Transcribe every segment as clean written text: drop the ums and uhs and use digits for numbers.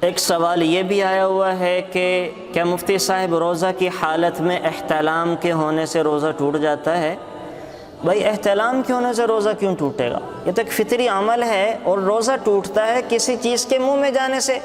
ایک سوال یہ بھی آیا ہوا ہے کہ کیا مفتی صاحب روزہ کی حالت میں احتلام کے ہونے سے روزہ ٹوٹ جاتا ہے؟ بھائی احتلام کے ہونے سے روزہ کیوں ٹوٹے گا؟ یہ تو ایک فطری عمل ہے، اور روزہ ٹوٹتا ہے کسی چیز کے منہ میں جانے سے،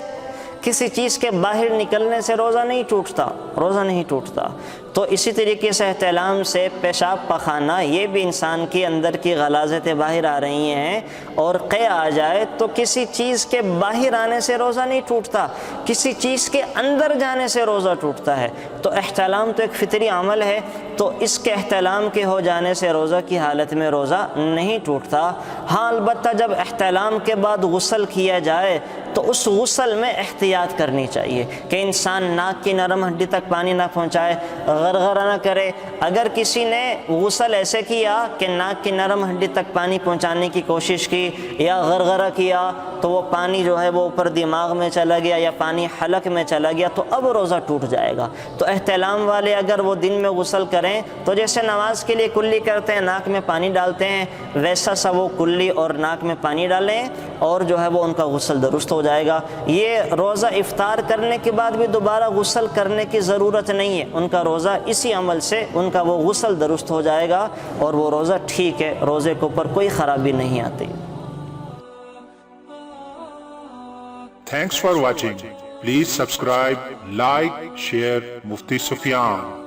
کسی چیز کے باہر نکلنے سے روزہ نہیں ٹوٹتا، روزہ نہیں ٹوٹتا۔ تو اسی طریقے سے احتلام سے پیشاب پخانہ، یہ بھی انسان کے اندر کی غلاظتیں باہر آ رہی ہیں، اور قے آ جائے تو کسی چیز کے باہر آنے سے روزہ نہیں ٹوٹتا، کسی چیز کے اندر جانے سے روزہ ٹوٹتا ہے۔ تو احتلام تو ایک فطری عمل ہے، تو اس کے احتلام کے ہو جانے سے روزہ کی حالت میں روزہ نہیں ٹوٹتا۔ ہاں البتہ جب احتلام کے بعد غسل کیا جائے تو اس غسل میں احتیاط کرنی چاہیے کہ انسان ناک کی نرم ہڈی تک پانی نہ پہنچائے، غرغرہ نہ کرے۔ اگر کسی نے غسل ایسے کیا کہ ناک کی نرم ہڈی تک پانی پہنچانے کی کوشش کی یا غرغرہ کیا تو وہ پانی جو ہے وہ اوپر دماغ میں چلا گیا یا پانی حلق میں چلا گیا تو اب روزہ ٹوٹ جائے گا۔ تو احتلام والے اگر وہ دن میں غسل کریں تو جیسے نماز کے لیے کلی کرتے ہیں، ناک میں پانی ڈالتے ہیں، ویسا سا وہ کلی اور ناک میں پانی ڈالیں اور جو ہے وہ ان کا غسل درست ہو جائے گا۔ یہ روزہ افطار کرنے کے بعد بھی دوبارہ غسل کرنے کی ضرورت نہیں ہے، ان کا روزہ اسی عمل سے ان کا وہ غسل درست ہو جائے گا اور وہ روزہ ٹھیک ہے، روزے کے اوپر کوئی خرابی نہیں آتی۔ Thanks for watching. Please subscribe, like, share Mufti Sufyan.